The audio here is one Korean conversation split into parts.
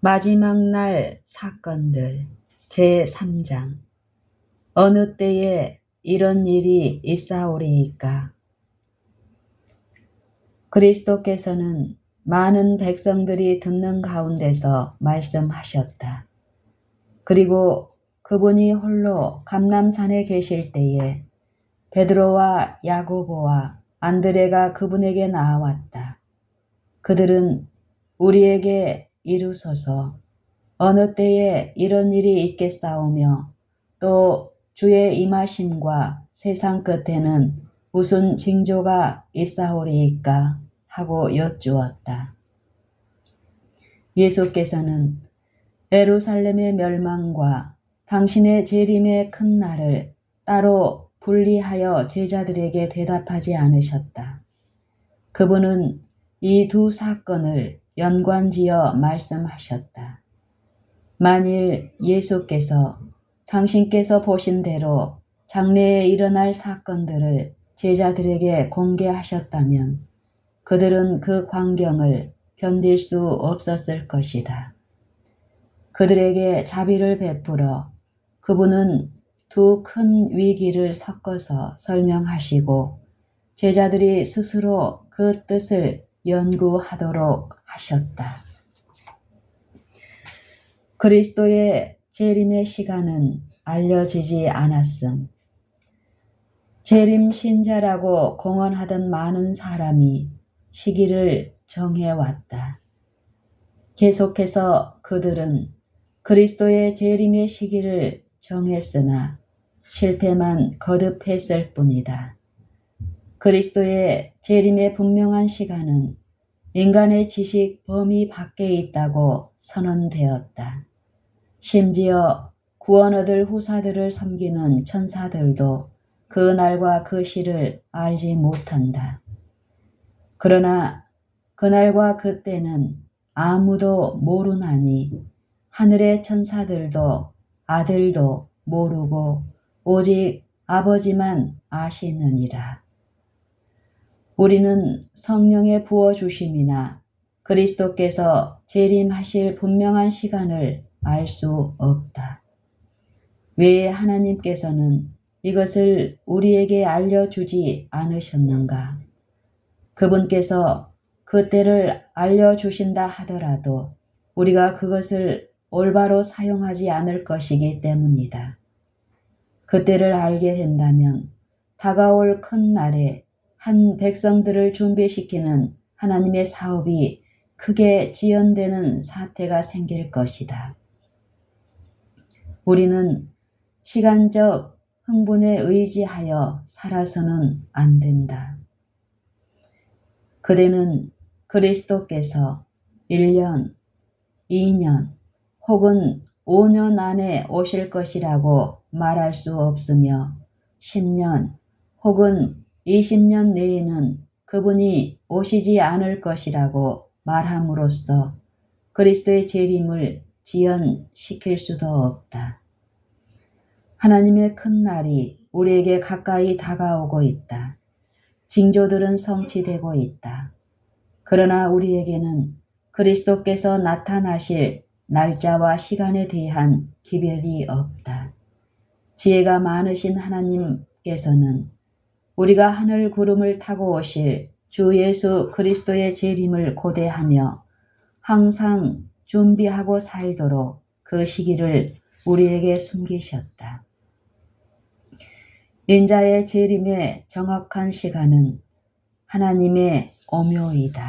마지막 날 사건들 제3장. 어느 때에 이런 일이 있사오리이까. 그리스도께서는 많은 백성들이 듣는 가운데서 말씀하셨다. 그리고 그분이 홀로 감람산에 계실 때에 베드로와 야고보와 안드레가 그분에게 나아왔다. 그들은 우리에게 이루소서, 어느 때에 이런 일이 있겠사오며 또 주의 임하심과 세상 끝에는 무슨 징조가 있사오리이까 하고 여쭈었다. 예수께서는 예루살렘의 멸망과 당신의 재림의 큰 날을 따로 분리하여 제자들에게 대답하지 않으셨다. 그분은 이 두 사건을 연관지어 말씀하셨다. 만일 예수께서 당신께서 보신 대로 장래에 일어날 사건들을 제자들에게 공개하셨다면 그들은 그 광경을 견딜 수 없었을 것이다. 그들에게 자비를 베풀어 그분은 두 큰 위기를 섞어서 설명하시고 제자들이 스스로 그 뜻을 연구하도록 하셨다. 그리스도의 재림의 시간은 알려지지 않았음. 재림 신자라고 공언하던 많은 사람이 시기를 정해왔다. 계속해서 그들은 그리스도의 재림의 시기를 정했으나 실패만 거듭했을 뿐이다. 그리스도의 재림의 분명한 시간은 인간의 지식 범위 밖에 있다고 선언되었다. 심지어 구원 얻을 후사들을 섬기는 천사들도 그 날과 그 시를 알지 못한다. 그러나 그날과 그때는 아무도 모르나니 하늘의 천사들도 아들도 모르고 오직 아버지만 아시느니라. 우리는 성령의 부어주심이나 그리스도께서 재림하실 분명한 시간을 알 수 없다. 왜 하나님께서는 이것을 우리에게 알려주지 않으셨는가? 그분께서 그때를 알려주신다 하더라도 우리가 그것을 올바로 사용하지 않을 것이기 때문이다. 그때를 알게 된다면 다가올 큰 날에 한 백성들을 준비시키는 하나님의 사업이 크게 지연되는 사태가 생길 것이다. 우리는 시간적 흥분에 의지하여 살아서는 안 된다. 그대는 그리스도께서 1년, 2년 혹은 5년 안에 오실 것이라고 말할 수 없으며 10년 혹은 20년 내에는 그분이 오시지 않을 것이라고 말함으로써 그리스도의 재림을 지연시킬 수도 없다. 하나님의 큰 날이 우리에게 가까이 다가오고 있다. 징조들은 성취되고 있다. 그러나 우리에게는 그리스도께서 나타나실 날짜와 시간에 대한 기별이 없다. 지혜가 많으신 하나님께서는 우리가 하늘 구름을 타고 오실 주 예수 그리스도의 재림을 고대하며 항상 준비하고 살도록 그 시기를 우리에게 숨기셨다. 인자의 재림의 정확한 시간은 하나님의 오묘이다.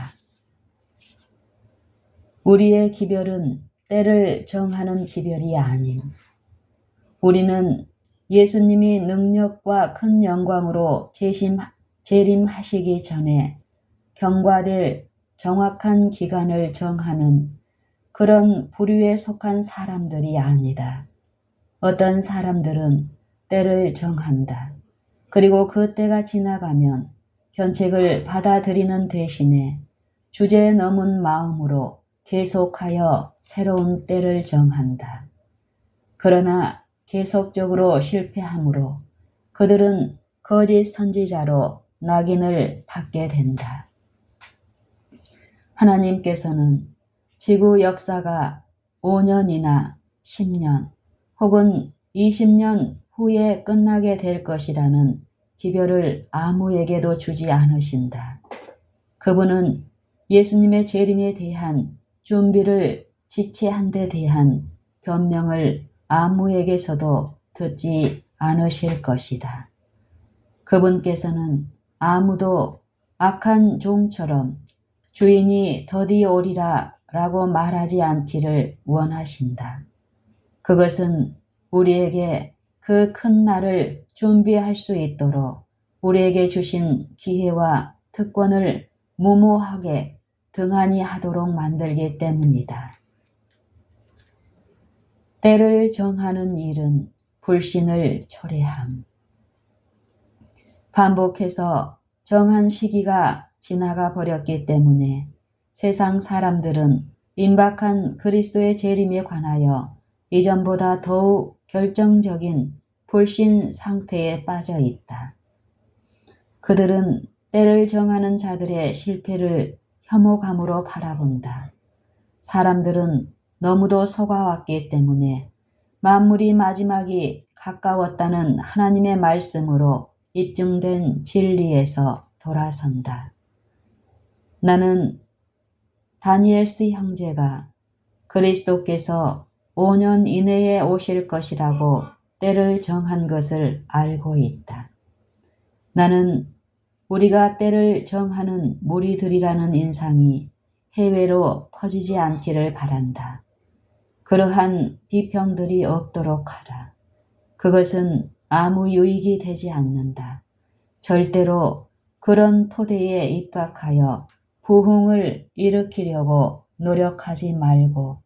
우리의 기별은 때를 정하는 기별이 아님. 우리는 예수님이 능력과 큰 영광으로 재림하시기 전에 경과될 정확한 기간을 정하는 그런 부류에 속한 사람들이 아니다. 어떤 사람들은 때를 정한다. 그리고 그 때가 지나가면 견책을 받아들이는 대신에 주제에 넘은 마음으로 계속하여 새로운 때를 정한다. 그러나 계속적으로 실패하므로 그들은 거짓 선지자로 낙인을 받게 된다. 하나님께서는 지구 역사가 5년이나 10년 혹은 20년 후에 끝나게 될 것이라는 기별을 아무에게도 주지 않으신다. 그분은 예수님의 재림에 대한 준비를 지체한 데 대한 변명을 아무에게서도 듣지 않으실 것이다. 그분께서는 아무도 악한 종처럼 주인이 더디 오리라 라고 말하지 않기를 원하신다. 그것은 우리에게 그 큰 날을 준비할 수 있도록 우리에게 주신 기회와 특권을 무모하게 등한히 하도록 만들기 때문이다. 때를 정하는 일은 불신을 초래함. 반복해서 정한 시기가 지나가 버렸기 때문에 세상 사람들은 임박한 그리스도의 재림에 관하여 이전보다 더욱 결정적인 불신 상태에 빠져 있다. 그들은 때를 정하는 자들의 실패를 혐오감으로 바라본다. 사람들은 너무도 속아왔기 때문에 만물이 마지막이 가까웠다는 하나님의 말씀으로 입증된 진리에서 돌아선다. 나는 다니엘스 형제가 그리스도께서 5년 이내에 오실 것이라고 때를 정한 것을 알고 있다. 나는 우리가 때를 정하는 무리들이라는 인상이 해외로 퍼지지 않기를 바란다. 그러한 비평들이 없도록 하라. 그것은 아무 유익이 되지 않는다. 절대로 그런 토대에 입각하여 부흥을 일으키려고 노력하지 말고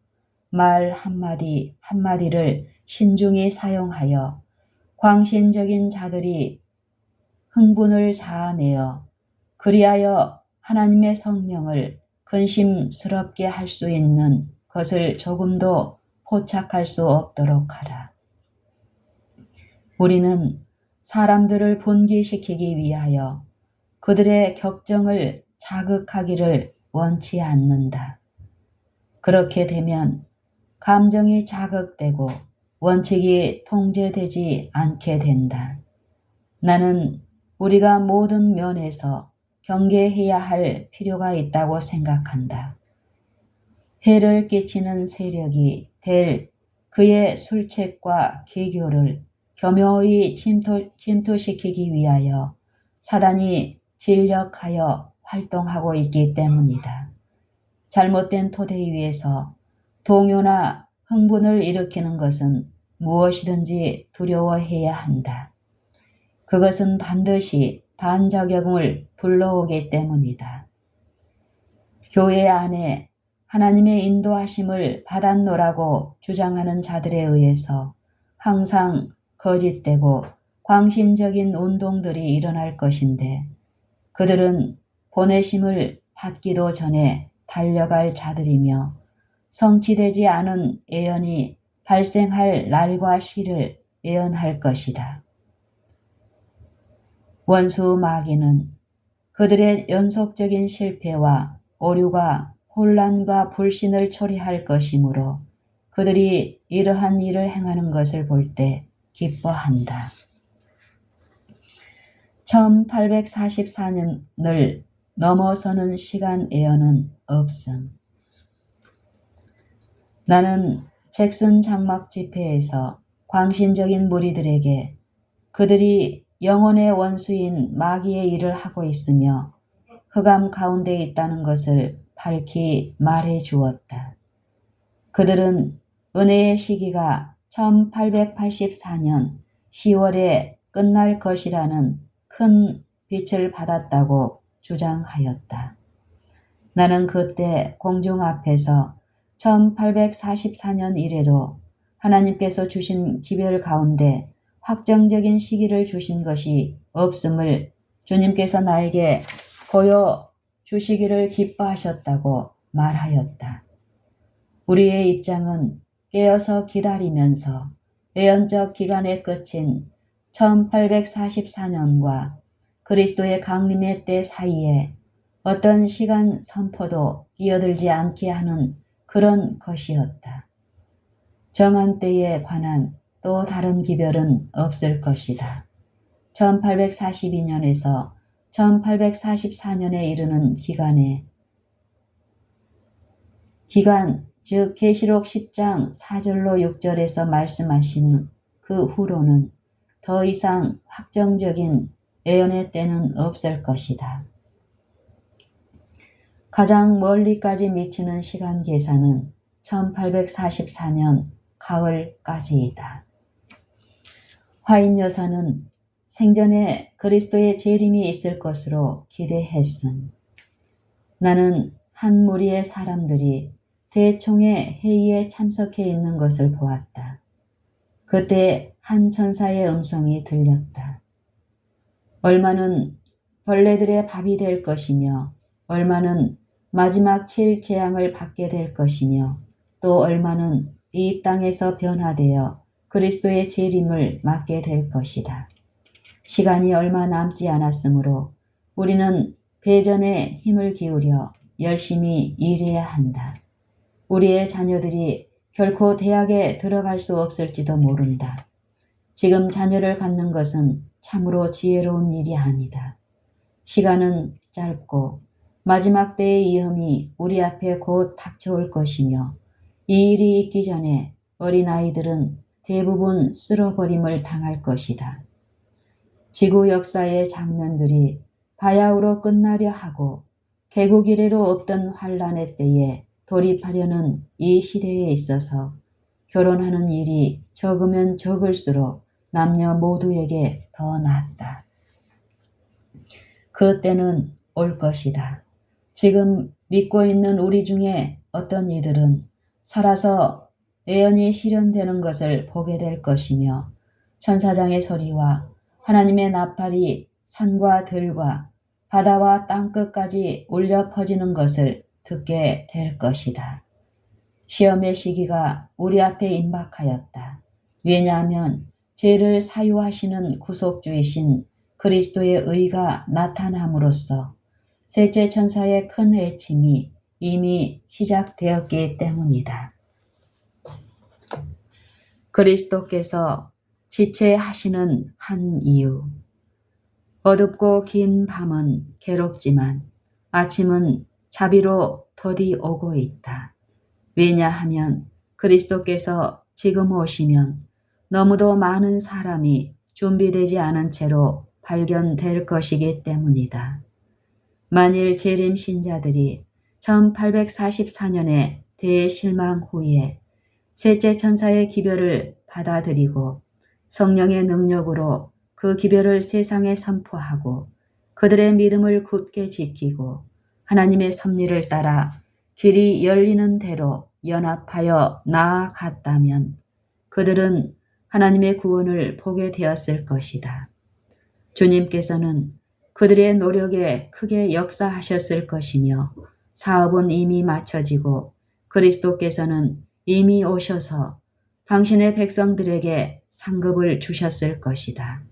말 한마디 한마디를 신중히 사용하여 광신적인 자들이 흥분을 자아내어 그리하여 하나님의 성령을 근심스럽게 할 수 있는 것을 조금도 포착할 수 없도록 하라. 우리는 사람들을 분기시키기 위하여 그들의 격정을 자극하기를 원치 않는다. 그렇게 되면 감정이 자극되고 원칙이 통제되지 않게 된다. 나는 우리가 모든 면에서 경계해야 할 필요가 있다고 생각한다. 해를 끼치는 세력이 될 그의 술책과 기교를 교묘히 침투시키기 위하여 사단이 진력하여 활동하고 있기 때문이다. 잘못된 토대 위에서 동요나 흥분을 일으키는 것은 무엇이든지 두려워해야 한다. 그것은 반드시 반작용을 불러오기 때문이다. 교회 안에 하나님의 인도하심을 받았노라고 주장하는 자들에 의해서 항상 거짓되고 광신적인 운동들이 일어날 것인데 그들은 보내심을 받기도 전에 달려갈 자들이며 성취되지 않은 예언이 발생할 날과 시를 예언할 것이다. 원수 마귀는 그들의 연속적인 실패와 오류가 혼란과 불신을 초래할 것이므로 그들이 이러한 일을 행하는 것을 볼 때 기뻐한다. 1844년을 넘어서는 시간 예언은 없음. 나는 잭슨 장막 집회에서 광신적인 무리들에게 그들이 영혼의 원수인 마귀의 일을 하고 있으며 흑암 가운데 있다는 것을 밝히 말해 주었다. 그들은 은혜의 시기가 1884년 10월에 끝날 것이라는 큰 빛을 받았다고 주장하였다. 나는 그때 공중 앞에서 1844년 이래로 하나님께서 주신 기별 가운데 확정적인 시기를 주신 것이 없음을 주님께서 나에게 보여주시기를 기뻐하셨다고 말하였다. 우리의 입장은 깨어서 기다리면서 예언적 기간의 끝인 1844년과 그리스도의 강림의 때 사이에 어떤 시간 선포도 끼어들지 않게 하는 그런 것이었다. 정한 때에 관한 또 다른 기별은 없을 것이다. 1842년에서 1844년에 이르는 기간, 즉 계시록 10장 4절로 6절에서 말씀하신 그 후로는 더 이상 확정적인 예언의 때는 없을 것이다. 가장 멀리까지 미치는 시간 계산은 1844년 가을까지이다. 화인 여사는 생전에 그리스도의 재림이 있을 것으로 기대했음. 나는 한 무리의 사람들이 대총회 회의에 참석해 있는 것을 보았다. 그때 한 천사의 음성이 들렸다. 얼마는 벌레들의 밥이 될 것이며 얼마는 마지막 7 재앙을 받게 될 것이며 또 얼마는 이 땅에서 변화되어 그리스도의 재림을 맞게 될 것이다. 시간이 얼마 남지 않았으므로 우리는 대전에 힘을 기울여 열심히 일해야 한다. 우리의 자녀들이 결코 대학에 들어갈 수 없을지도 모른다. 지금 자녀를 갖는 것은 참으로 지혜로운 일이 아니다. 시간은 짧고 마지막 때의 위험이 우리 앞에 곧 닥쳐올 것이며 이 일이 있기 전에 어린아이들은 대부분 쓸어버림을 당할 것이다. 지구 역사의 장면들이 바야흐로 끝나려 하고 개국 이래로 없던 환란의 때에 돌입하려는 이 시대에 있어서 결혼하는 일이 적으면 적을수록 남녀 모두에게 더 낫다. 그 때는 올 것이다. 지금 믿고 있는 우리 중에 어떤 이들은 살아서 예언이 실현되는 것을 보게 될 것이며 천사장의 소리와 하나님의 나팔이 산과 들과 바다와 땅끝까지 울려 퍼지는 것을 듣게 될 것이다. 시험의 시기가 우리 앞에 임박하였다. 왜냐하면 죄를 사유하시는 구속주이신 그리스도의 의가 나타남으로써 셋째 천사의 큰 외침이 이미 시작되었기 때문이다. 그리스도께서 지체하시는 한 이유. 어둡고 긴 밤은 괴롭지만 아침은 자비로 더디 오고 있다. 왜냐하면 그리스도께서 지금 오시면 너무도 많은 사람이 준비되지 않은 채로 발견될 것이기 때문이다. 만일 재림 신자들이 1844년의 대실망 후에 셋째 천사의 기별을 받아들이고 성령의 능력으로 그 기별을 세상에 선포하고 그들의 믿음을 굳게 지키고 하나님의 섭리를 따라 길이 열리는 대로 연합하여 나아갔다면 그들은 하나님의 구원을 보게 되었을 것이다. 주님께서는 그들의 노력에 크게 역사하셨을 것이며 사업은 이미 마쳐지고 그리스도께서는 이미 오셔서 당신의 백성들에게 상급을 주셨을 것이다.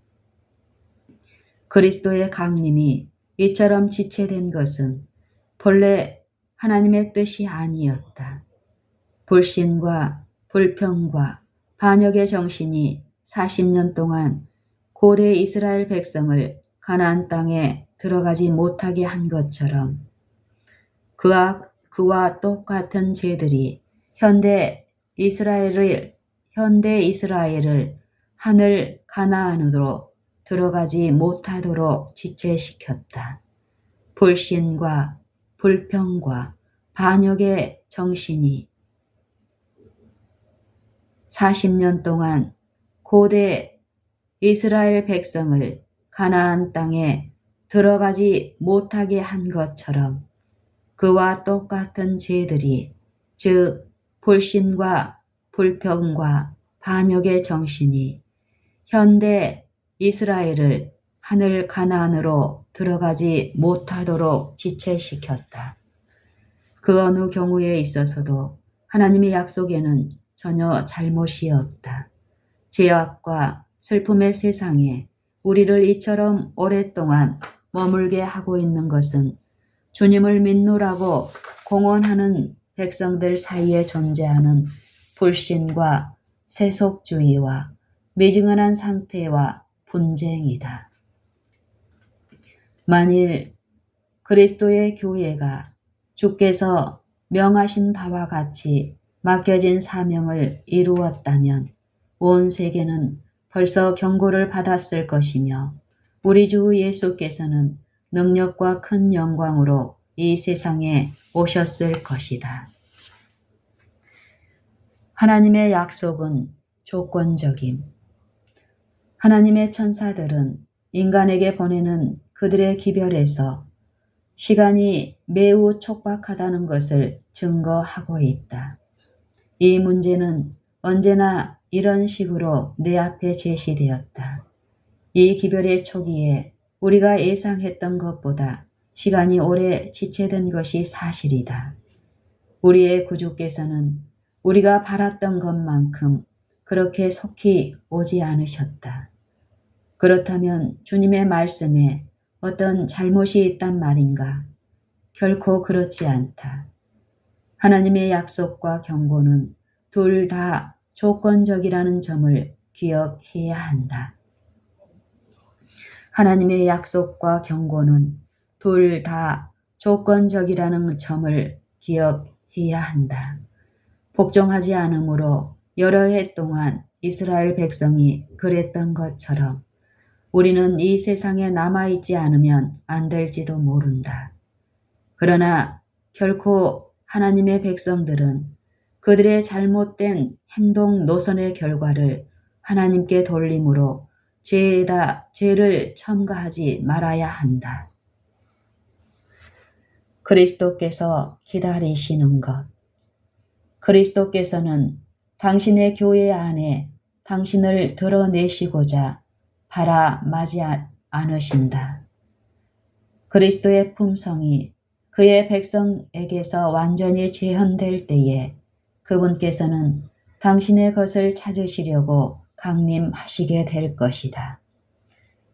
그리스도의 강림이 이처럼 지체된 것은 본래 하나님의 뜻이 아니었다. 불신과 불평과 반역의 정신이 40년 동안 고대 이스라엘 백성을 가나안 땅에 들어가지 못하게 한 것처럼 그와 똑같은 죄들이 현대 이스라엘을 하늘 가나안으로 들어가지 못하도록 지체시켰다. 불신과 불평과 반역의 정신이 40년 동안 고대 이스라엘 백성을 가나안 땅에 들어가지 못하게 한 것처럼 그와 똑같은 죄들이 즉 불신과 불평과 반역의 정신이 현대 이스라엘을 하늘 가나안으로 들어가지 못하도록 지체시켰다. 그 어느 경우에 있어서도 하나님의 약속에는 전혀 잘못이 없다. 죄악과 슬픔의 세상에 우리를 이처럼 오랫동안 머물게 하고 있는 것은 주님을 믿노라고 공언하는 백성들 사이에 존재하는 불신과 세속주의와 미증언한 상태와 분쟁이다. 만일 그리스도의 교회가 주께서 명하신 바와 같이 맡겨진 사명을 이루었다면 온 세계는 벌써 경고를 받았을 것이며 우리 주 예수께서는 능력과 큰 영광으로 이 세상에 오셨을 것이다. 하나님의 약속은 조건적임. 하나님의 천사들은 인간에게 보내는 그들의 기별에서 시간이 매우 촉박하다는 것을 증거하고 있다. 이 문제는 언제나 이런 식으로 내 앞에 제시되었다. 이 기별의 초기에 우리가 예상했던 것보다 시간이 오래 지체된 것이 사실이다. 우리의 구주께서는 우리가 바랐던 것만큼 그렇게 속히 오지 않으셨다. 그렇다면 주님의 말씀에 어떤 잘못이 있단 말인가? 결코 그렇지 않다. 하나님의 약속과 경고는 둘 다 조건적이라는 점을 기억해야 한다. 하나님의 약속과 경고는 둘 다 조건적이라는 점을 기억해야 한다. 복종하지 않으므로 여러 해 동안 이스라엘 백성이 그랬던 것처럼 우리는 이 세상에 남아있지 않으면 안 될지도 모른다. 그러나 결코 하나님의 백성들은 그들의 잘못된 행동 노선의 결과를 하나님께 돌림으로 죄에다 죄를 첨가하지 말아야 한다. 그리스도께서 기다리시는 것. 그리스도께서는 당신의 교회 안에 당신을 드러내시고자 바라마지 않으신다. 그리스도의 품성이 그의 백성에게서 완전히 재현될 때에 그분께서는 당신의 것을 찾으시려고 강림하시게 될 것이다.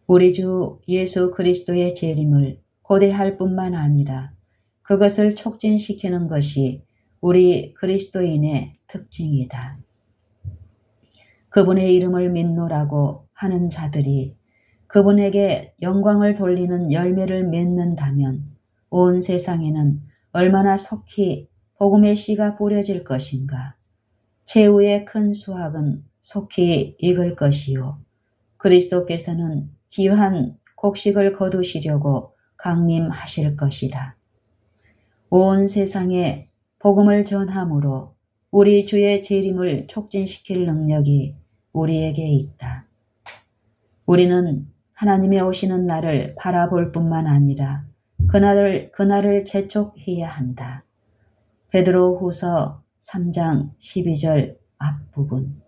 우리 주 예수 그리스도의 재림을 고대할 뿐만 아니라 그것을 촉진시키는 것이 우리 그리스도인의 특징이다. 그분의 이름을 믿노라고 하는 자들이 그분에게 영광을 돌리는 열매를 맺는다면 온 세상에는 얼마나 속히 복음의 씨가 뿌려질 것인가. 최후의 큰 수확은 속히 익을 것이요. 그리스도께서는 귀한 곡식을 거두시려고 강림하실 것이다. 온 세상에 복음을 전함으로 우리 주의 재림을 촉진시킬 능력이 우리에게 있다. 우리는 하나님의 오시는 날을 바라볼 뿐만 아니라 그날을 재촉해야 한다. 베드로후서 3장 12절 앞부분.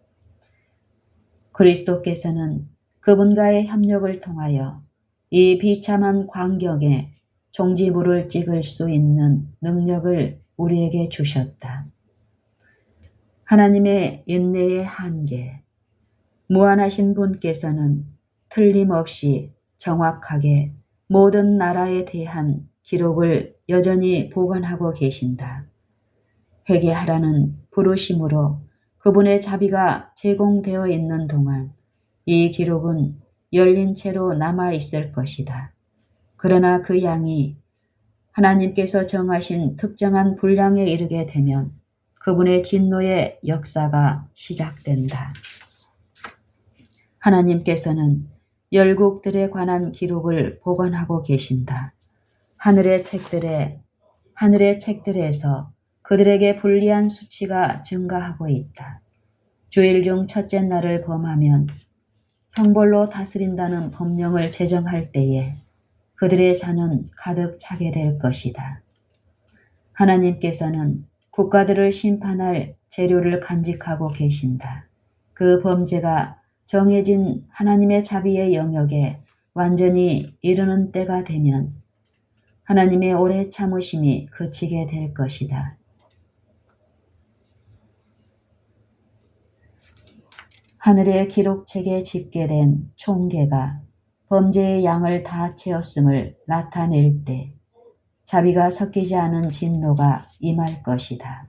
그리스도께서는 그분과의 협력을 통하여 이 비참한 광경에 종지부를 찍을 수 있는 능력을 우리에게 주셨다. 하나님의 인내의 한계. 무한하신 분께서는 틀림없이 정확하게 모든 나라에 대한 기록을 여전히 보관하고 계신다. 회개하라는 부르심으로 그분의 자비가 제공되어 있는 동안 이 기록은 열린 채로 남아있을 것이다. 그러나 그 양이 하나님께서 정하신 특정한 분량에 이르게 되면 그분의 진노의 역사가 시작된다. 하나님께서는 열국들에 관한 기록을 보관하고 계신다. 하늘의 책들에서 그들에게 불리한 수치가 증가하고 있다. 주일 중 첫째 날을 범하면 형벌로 다스린다는 법령을 제정할 때에 그들의 잔은 가득 차게 될 것이다. 하나님께서는 국가들을 심판할 재료를 간직하고 계신다. 그 범죄가 정해진 하나님의 자비의 영역에 완전히 이르는 때가 되면 하나님의 오래 참으심이 그치게 될 것이다. 하늘의 기록책에 집계된 총계가 범죄의 양을 다 채웠음을 나타낼 때 자비가 섞이지 않은 진노가 임할 것이다.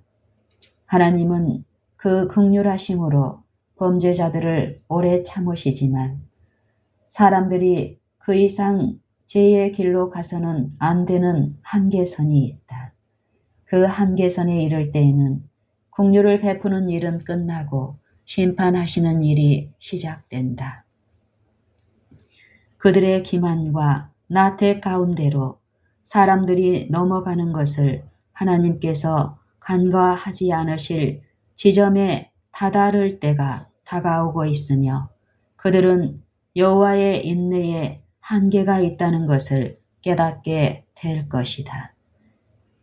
하나님은 그 긍휼하심으로 범죄자들을 오래 참으시지만 사람들이 그 이상 죄의 길로 가서는 안 되는 한계선이 있다. 그 한계선에 이를 때에는 긍휼을 베푸는 일은 끝나고 심판하시는 일이 시작된다. 그들의 기만과 나태 가운데로 사람들이 넘어가는 것을 하나님께서 간과하지 않으실 지점에 다다를 때가 다가오고 있으며 그들은 여호와의 인내에 한계가 있다는 것을 깨닫게 될 것이다.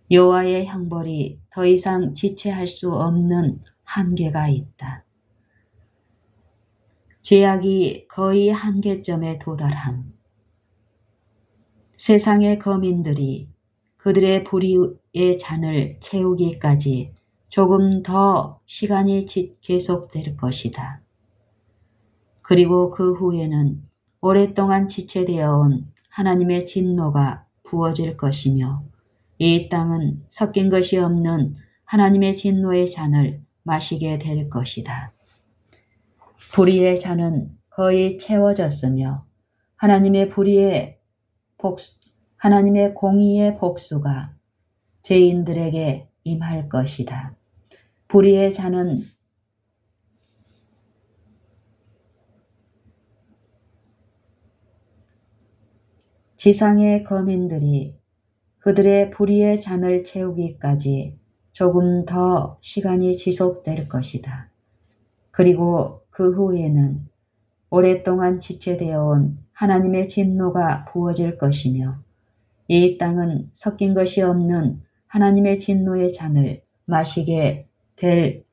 여호와의 형벌이 더 이상 지체할 수 없는 한계가 있다. 죄악이 거의 한계점에 도달함. 세상의 거민들이 그들의 불의의 잔을 채우기까지 조금 더 시간이 계속될 것이다. 그리고 그 후에는 오랫동안 지체되어 온 하나님의 진노가 부어질 것이며 이 땅은 섞인 것이 없는 하나님의 진노의 잔을 마시게 될 것이다. 불의의 잔은 거의 채워졌으며 하나님의 공의의 복수가 죄인들에게 임할 것이다. 불의의 잔은 지상의 거민들이 그들의 불의의 잔을 채우기까지 조금 더 시간이 지속될 것이다. 그리고 그 후에는 오랫동안 지체되어 온 하나님의 진노가 부어질 것이며 이 땅은 섞인 것이 없는 하나님의 진노의 잔을 마시게 될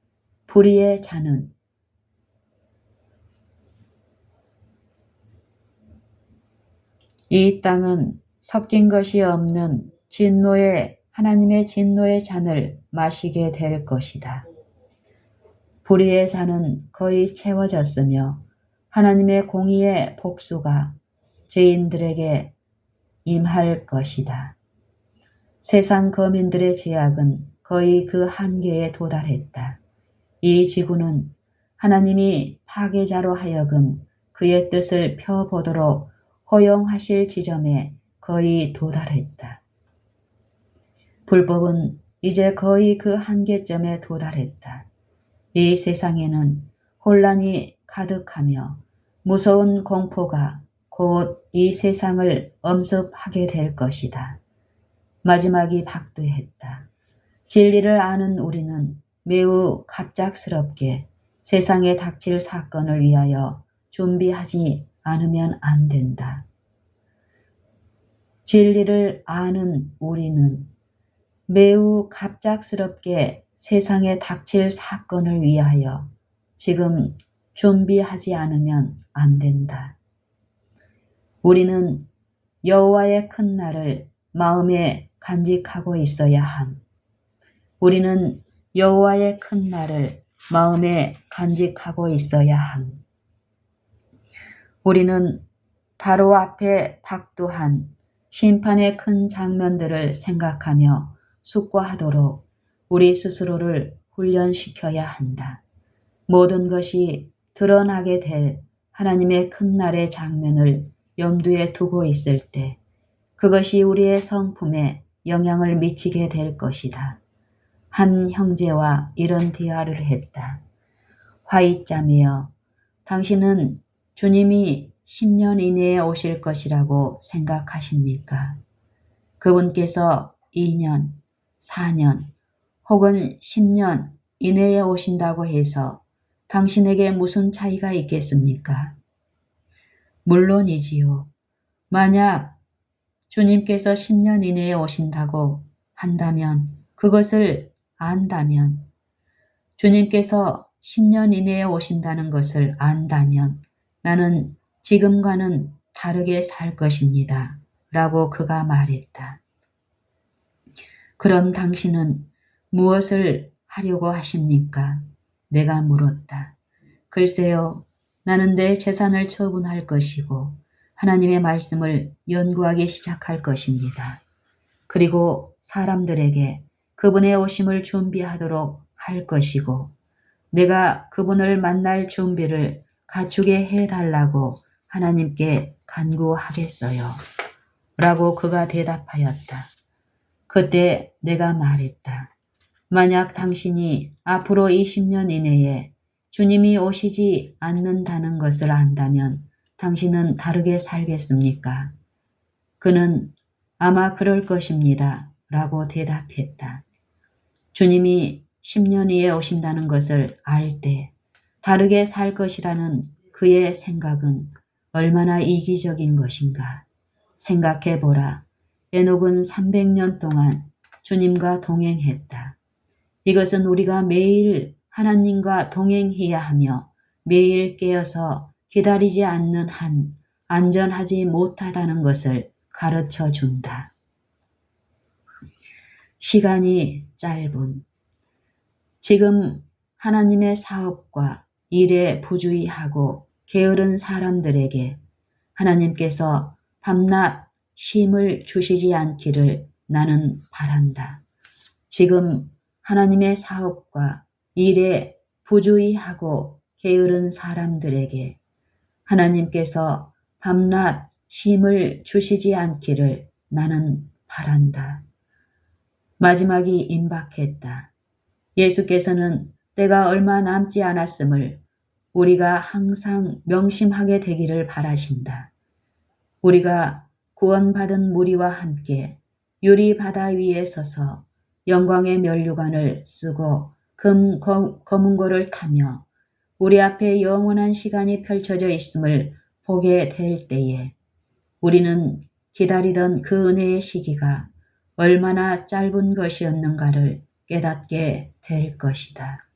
불의의 잔은 이 땅은 섞인 것이 없는 하나님의 진노의 잔을 마시게 될 것이다. 불의의 잔은 거의 채워졌으며 하나님의 공의의 복수가 죄인들에게 임할 것이다. 세상 거민들의 죄악은 거의 그 한계에 도달했다. 이 지구는 하나님이 파괴자로 하여금 그의 뜻을 펴보도록 허용하실 지점에 거의 도달했다. 불법은 이제 거의 그 한계점에 도달했다. 이 세상에는 혼란이 가득하며 무서운 공포가 곧 이 세상을 엄습하게 될 것이다. 마지막이 박두했다. 진리를 아는 우리는 매우 갑작스럽게 세상에 닥칠 사건을 위하여 준비하지 않으면 안 된다. 진리를 아는 우리는 매우 갑작스럽게 세상에 닥칠 사건을 위하여 지금 준비하지 않으면 안 된다. 우리는 여호와의 큰 날을 마음에 간직하고 있어야 함. 우리는 여호와의 큰 날을 마음에 간직하고 있어야 함. 우리는 바로 앞에 박두한 심판의 큰 장면들을 생각하며 숙고하도록 우리 스스로를 훈련시켜야 한다. 모든 것이 드러나게 될 하나님의 큰 날의 장면을 염두에 두고 있을 때 그것이 우리의 성품에 영향을 미치게 될 것이다. 한 형제와 이런 대화를 했다. 화이자매여, 당신은 주님이 10년 이내에 오실 것이라고 생각하십니까? 그분께서 2년, 4년 혹은 10년 이내에 오신다고 해서 당신에게 무슨 차이가 있겠습니까? 물론이지요. 만약 주님께서 10년 이내에 오신다고 한다면, 그것을 안다면, 주님께서 10년 이내에 오신다는 것을 안다면 나는 지금과는 다르게 살 것입니다. 라고 그가 말했다. 그럼 당신은 무엇을 하려고 하십니까? 내가 물었다. 글쎄요, 나는 내 재산을 처분할 것이고 하나님의 말씀을 연구하기 시작할 것입니다. 그리고 사람들에게 그분의 오심을 준비하도록 할 것이고 내가 그분을 만날 준비를 갖추게 해달라고 하나님께 간구하겠어요. 라고 그가 대답하였다. 그때 내가 말했다. 만약 당신이 앞으로 20년 이내에 주님이 오시지 않는다는 것을 안다면 당신은 다르게 살겠습니까? 그는 아마 그럴 것입니다. 라고 대답했다. 주님이 10년 후에 오신다는 것을 알 때 다르게 살 것이라는 그의 생각은 얼마나 이기적인 것인가. 생각해보라. 에녹은 300년 동안 주님과 동행했다. 이것은 우리가 매일 하나님과 동행해야 하며 매일 깨어서 기다리지 않는 한 안전하지 못하다는 것을 가르쳐 준다. 시간이 짧은 지금 하나님의 사업과 일에 부주의하고 게으른 사람들에게 하나님께서 밤낮 쉼을 주시지 않기를 나는 바란다. 지금 하나님의 사업과 일에 부주의하고 게으른 사람들에게 하나님께서 밤낮 쉼을 주시지 않기를 나는 바란다. 마지막이 임박했다. 예수께서는 때가 얼마 남지 않았음을 우리가 항상 명심하게 되기를 바라신다. 우리가 구원받은 무리와 함께 유리 바다 위에 서서 영광의 면류관을 쓰고 검은고를 타며 우리 앞에 영원한 시간이 펼쳐져 있음을 보게 될 때에 우리는 기다리던 그 은혜의 시기가 얼마나 짧은 것이었는가를 깨닫게 될 것이다.